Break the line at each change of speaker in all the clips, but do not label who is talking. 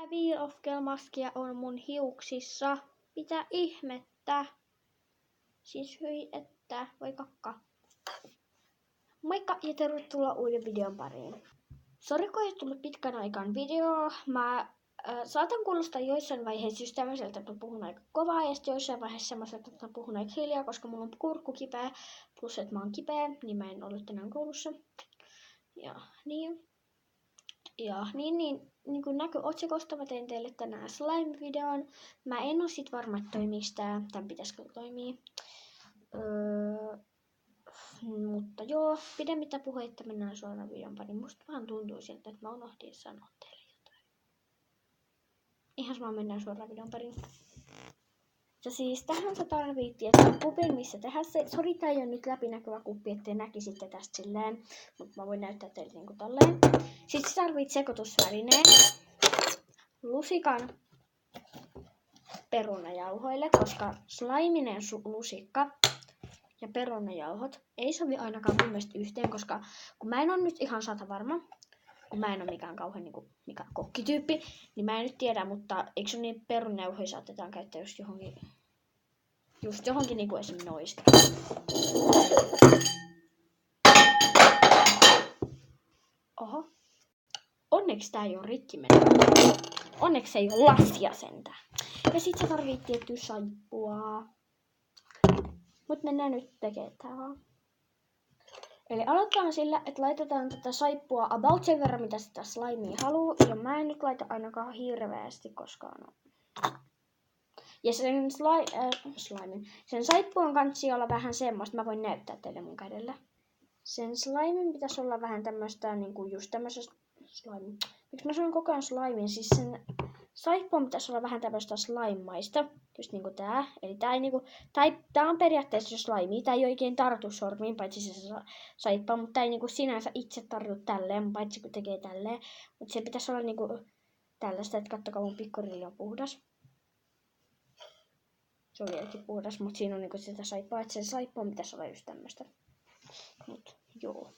Wheel of Gel-maskia on mun hiuksissa. Mitä ihmettä? Siis hyi että, voi kakka. Moikka ja tervetuloa uuden videon pariin. Sori kun ei tullut pitkän aikaan videoa. Mä saatan kuulostaa joissain vaiheissa just tämmöiseltä, että mä puhun aika kovaa ja sitten joissain vaiheissa semmoiselta, että mä puhun aika hiljaa, koska mulla on kurkku kipeä. Plus että mä oon kipeä, niin mä en ollut tänään koulussa. Niin kuin näkyy otsikosta, mä tein teille tänään slime-videon. Mä en oo sit varma, että toimiiko tän pitäisikö toimia. Mutta joo, pidemmittä puheitta mennään suoraan videon pariin. Musta vähän tuntuu siltä, että mä unohdin sanoa teille jotain. Ihan sama, mennään suoraan videon pariin. Ja siis tähän sä tarvittiin, että kupin missä tehdä se. Sori, tää ei oo nyt läpinäkyvä kuppi, ettei näkisitte tästä silleen. Mutta mä voin näyttää teille niinku tolleen. Sitten sä tarvit sekoitusvälineen. Lusikan perunajauhoille, koska slaiminen lusikka ja perunajauhot ei sovi ainakaan mun mielestä yhteen, koska kun mä en ole nyt ihan varma, kun mä en ole mikään kauhean mikään kokkityyppi, niin mä en nyt tiedä, mutta eikö se niin perunajauhoja saatetaan käyttää just johonkin niinku esim. Noista. Oho. Onneksi tää ei oo rikki mennyt. Onneksi ei oo lastia sentään. Ja sit sä tarvit tiettyä saippua. Mut mennään nyt tekemään tää vaan. Eli aloitetaan sillä, että laitetaan tätä saippua about sen verran, mitä sitä slimea haluu. Ja mä en nyt laita ainakaan hirveästi koskaan. Ja sen saippuan kanssa olla vähän semmoista. Mä voin näyttää teille mun kädellä. Sen slimen pitäisi olla vähän tämmöstä, niinku just tämmöisestä slime. Miksi mä sanon koko ajan slimein? Siis sen saippuan pitäisi olla vähän tämmöistä slime-maista. Just niinku tää. Eli tää on periaatteessa slime. Tää ei oikein tartu sormiin, paitsi se saippua. Mutta tää ei niinku sinänsä itse tartu tälleen, paitsi kun tekee tälleen. Mutta se pitäisi olla niinku tällaista, että kattokaa mun pikkurilli on puhdas. Se on vieläkin puhdas, mutta siinä on niinku sitä saippua. Että sen saippuan pitäisi olla just tämmöistä. Mut joo.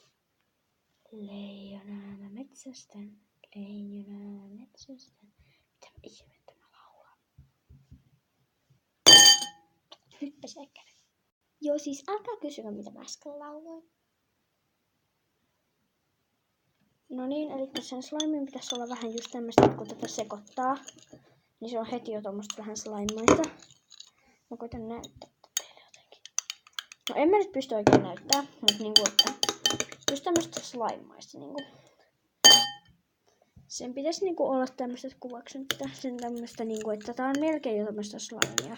Leijona mä metsästän, leijona mä metsästän. Mitä ihmettä mä laulan? Hyppäs äkkäinen. Joo, siis älkää kysyä, mitä mä äsken lauloin. No niin, eli sen slimein pitäisi olla vähän just tämmöistä, kun tätä sekoittaa. Niin se on heti jo tommoista vähän slimemaista. Mä koitan näyttää teille jotenkin. No en mä nyt pysty oikein näyttää, mutta niinku, että just tämmöstä slime-maista niinku. Sen pitäisi niinku olla tämmöstä, kuvaksi nyt sen tämmöstä niinku, että tää on melkein jo tämmöstä slimea.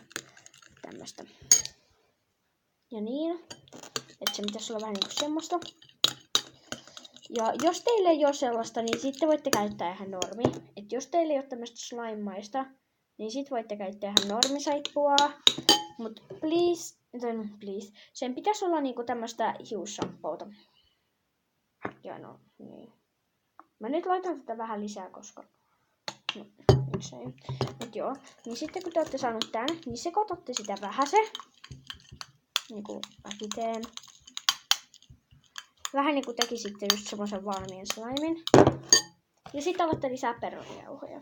Tämmöstä. Ja niin. Että se pitäisi olla vähän niinku semmoista. Ja jos teille ei oo sellaista, niin sitten voitte käyttää ihan normi. Et jos teille ei oo tämmöstä slime-maista, niin sit voitte käyttää ihan normisaippua. Mut please. Sen pitäisi olla niinku tämmöstä hiusshampouta. Ja no, niin. Mä nyt laitan tätä vähän lisää, koska no, miksei. Mut joo. Niin sitten kun te olette saanut tän, niin sekoitatte sitä vähäsen. Niinku mäkin teen. Vähän niinku tekisitte just semmosen valmiin slimin. Ja sitten alatte lisää perunajauhoja.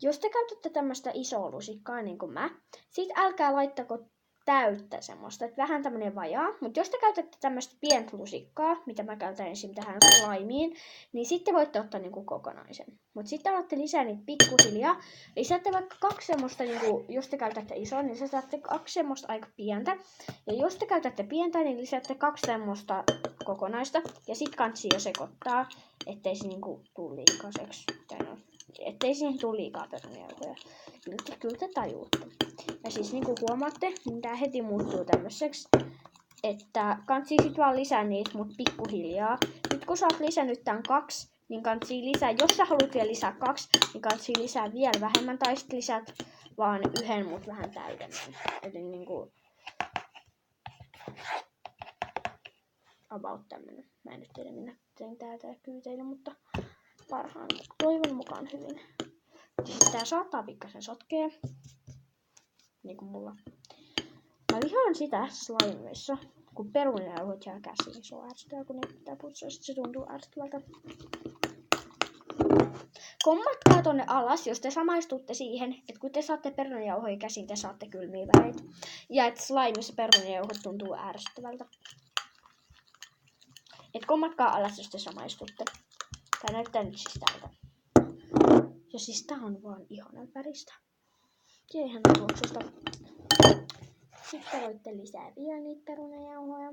Jos te käytätte tämmöstä isoa lusikkaa niin kuin mä, sit älkää laittako täyttä semmoista, että vähän tämmönen vajaa. Mutta jos te käytätte tämmöstä pientä lusikkaa, mitä mä käytän ensin tähän slimeen, niin sitten voitte ottaa niinku kokonaisen. Mutta sitten alatte lisää niitä pikkuhiljaa. Lisäätte vaikka 2 semmoista, niinku, jos te käytätte isoa, niin lisäätte 2 semmoista aika pientä. Ja jos te käytätte pientä, niin lisäätte 2 semmoista kokonaista. Ja sit kansi jo sekoittaa, ettei se niinku tuu liikaiseksi. Ettei siihen tule liikaa perunajauhoja. Kyllä te tajuutte. Ja siis niinku huomaatte, niin tää heti muuttuu tämmöiseksi, että kansi sit vaan lisää niitä, mut pikkuhiljaa. Nyt kun sä oot lisännyt tän 2, niin kansi lisää, jos sä haluat vielä lisää 2, niin kansi lisää vielä vähemmän, tai sit lisät vaan 1, mut vähän täydemmän. Eli niinku about tämmönen. Mä en nyt tiedä minä tein tää kyyteillä, mutta parhaan toivon mukaan hyvin. Tää saattaa pikkasen sotkea. Niinku mulla. Mä vihaan sitä slimeissa, kun perunajauhot jää käsiin. Se on ärsyttävää, kun ne pitää putsaa. Sit se tuntuu ärsyttävältä. kommatkaa tonne alas, jos te samaistutte siihen, että kun te saatte perunajauhoja käsiin, te saatte kylmiä väreitä. Ja että slimeissa perunajauhot tuntuu ärsyttävältä. Et kommatkaa alas, jos te samaistutte. Tää näyttää nyt siis tältä. Ja siis tää on vaan ihanan väristä. Ja ihan tuoksusta. Sitten voitte lisää vielä niitä perunajauhoja.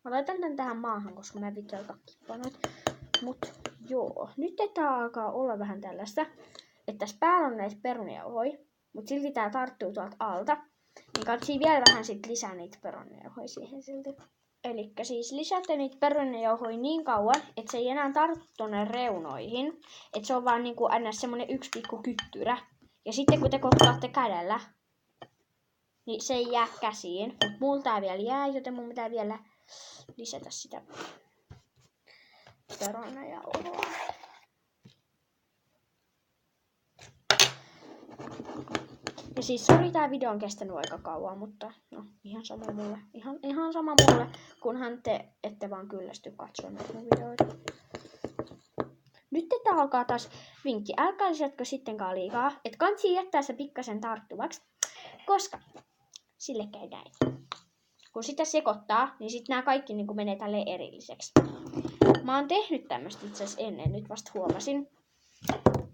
Mä laitan tän tähän maahan, koska mä en vittu alkaa kippaa noit. Mut joo, nyt tää alkaa olla vähän tällaista, että tässä päällä on näitä perunajauhoja, mut silti tää tarttuu tuolta alta. Niin katsii vielä vähän sit lisää niitä perunajauhoja siihen silti. Elikkä siis lisäätte niitä perunajauhoja niin kauan, että se ei enää tarttu tonne reunoihin. Että se on vaan niinku aina semmonen yksi pikku kyttyrä. Ja sitten kun te kohtaatte kädellä, niin se ei jää käsiin. Mut mulla tää vielä jää, joten mun pitää vielä lisätä sitä perunajauhoa. Ja siis sori, tää video on kestänyt aika kauan, mutta no ihan sama mulle. Ihan sama mulle, kunhan te ette vaan kyllästy katsoa näitä mun videoita. Nyt tää alkaa taas vinkki. Älkää lisätkö sittenkään liikaa. Et kansi jättää se pikkasen tarttuvaksi, koska sille käy näin. Kun sitä sekoittaa, niin sit nää kaikki niinku menee tälleen erilliseksi. Mä oon tehnyt tämmöstä itse asiassa ennen, nyt vasta huomasin.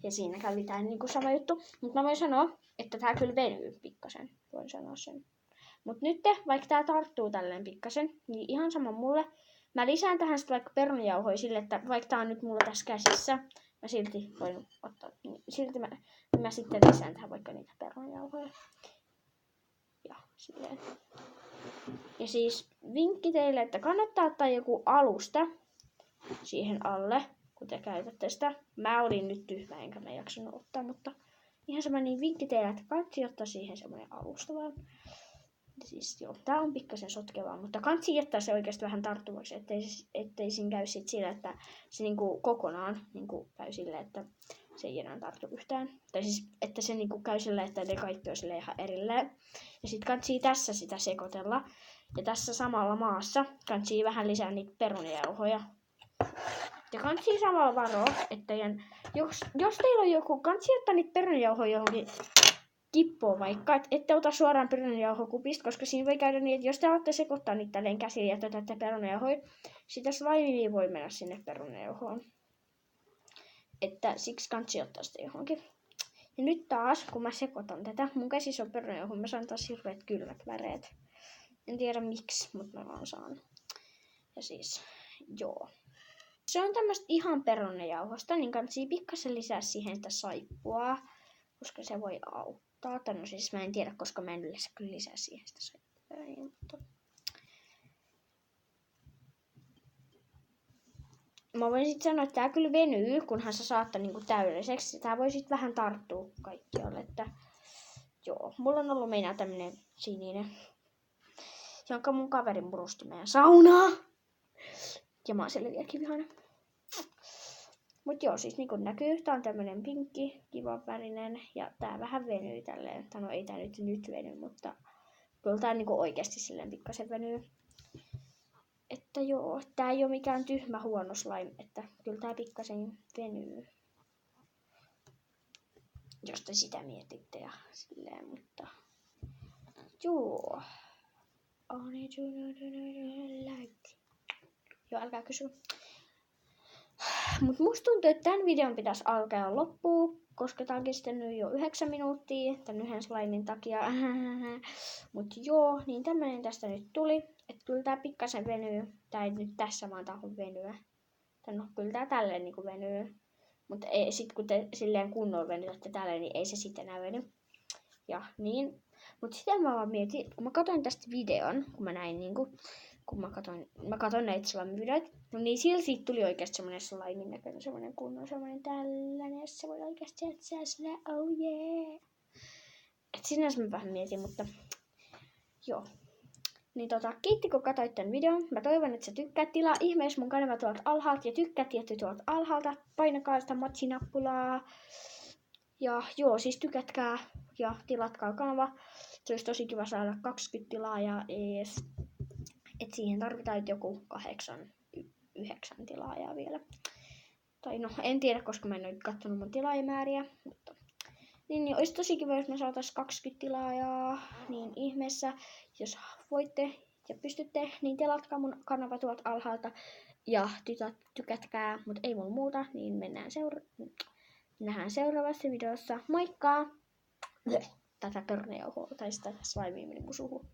Ja siinä kävi tää niinku sama juttu. Mutta mä voin sanoa, että tää kyllä venyy pikkasen. Voin sanoa sen. Mut nyt, vaikka tää tarttuu tälleen pikkasen, niin ihan sama mulle. Mä lisään tähän sitten vaikka perunajauhoja sille, että vaikka tää on nyt mulla tässä käsissä, mä silti voin ottaa, silti mä sitten lisään tähän vaikka niitä perunajauhoja. Ja silleen. Ja siis vinkki teille, että kannattaa ottaa joku alusta siihen alle, kun te käytätte sitä. Mä olin nyt tyhmä, enkä mä jaksanut ottaa, mutta ihan sama niin vinkki teille, että kannattaa ottaa siihen semmoinen alusta vaan. Ja siis joo, tää on pikkasen sotkevaa, mutta kannattaa jättää se oikeasti vähän tarttuvaksi, ettei siinä käy sit sillä, että se niinku kokonaan niinku käy sille, että se ei enää tartu yhtään. Tai siis, että se niinku käy sille, että ne kaikki on sille ihan erilleen. Ja sit kannattaa tässä sitä sekoitella. Ja tässä samalla maassa kannattaa vähän lisää niitä perunajauhoja. Ja kannattaa samalla varoa, että jos teillä on joku, kannattaa ottaa niitä perunajauhoja johonkin kippoon vaikka, että ette ota suoraan perunajauhokupista, koska siinä voi käydä niin, että jos te alatte sekoittaa niitä tälleen käsiin ja otatte perunajauhoja, sitä slimea voi mennä sinne perunajauhoon. Että siksi kannattaa ottaa sitä johonkin. Ja nyt taas, kun mä sekoitan tätä, mun käsissä on perunajauho, mä saan taas hirveät kylmät väreet. En tiedä miksi, mutta mä vaan saan. Ja siis, joo. Se on tämmöstä ihan perunajauhosta, niin kannattaa pikkasen lisää siihen sitä saippua, koska se voi auttaa. Tai no siis mä en tiedä, koska mä en yleensä kyllä lisää siihen sitä saippua. Mutta mä voin sitten sanoa, että tää kyllä venyy, kunhan sä saattaa niinku täydelliseksi. Tää voi sitten vähän tarttua kaikkialle, että joo. Mulla on ollut meinaa tämmönen sininen, jonka mun kaveri murusti meidän saunaa. Ja mä oon siellä vieläkin vihainen. Mut joo, siis niinku näkyy, tää on tämmönen pinkki, kivan värinen. Ja tää vähän venyy tälleen. No ei tää nyt veny, mutta kyllä tää niinku oikeesti silleen pikkasen venyy. Että joo, tää ei oo mikään tyhmä huono slime, että kyllä tää pikkasen venyy. Jos te sitä mietitte ja silleen, mutta joo. Joo, älkää kysy. Mut musta tuntuu, että tämän videon pitäisi alkaa loppuun, koska tää on kestänyt jo 9 minuuttia tän yhden slimin takia. Mut joo, niin tämmönen tästä nyt tuli. Että kyllä tää pikkasen venyy. Tää ei nyt tässä vaan taho venyä. No, kyllä tää tälleen niinku venyy. Mutta sit kun te silleen kunnolla venytätte tälleen, niin ei se sitten enää veny. Ja niin. Mut sitten mä vaan mietin, kun mä katsoin tästä videon, kun mä näin niinku, kun mä katsoin näitä slime-videoita, no niin siitä tuli oikeesti semmonen slimin näköinen, semmonen kunnon, semmonen tällainen, ja se voi oikeesti jättää sinä, oh yeah. Et sinänsä mä vähän mietin, mutta joo. Niin kiitti kun katsoit tän videon. Mä toivon, että sä tykkäät. Tilaa ihmeessä mun kanava tuolta alhaalta ja tykkää tietty tuolta alhaalta. Painakaa sitä matsinappulaa. Ja joo, siis tykätkää ja tilatkaa kanava. Se olisi tosi kiva saada 20 tilaajaa ees. Et siihen tarvitaan joku 8 9 tilaajaa vielä. Tai no, en tiedä, koska mä en ole katsonut mun tilaajamääriä, mutta niin olisi tosi kiva, jos me saatais 20 tilaajaa, niin ihmeessä, jos voitte ja pystytte, niin tilatkaa mun kanava tuolta alhaalta ja tykätkää, mutta ei mun muuta, niin nähdään seuraavassa videossa. Moikka! Tätä pörnejauhoa tai sitä slimea meni mun suhu.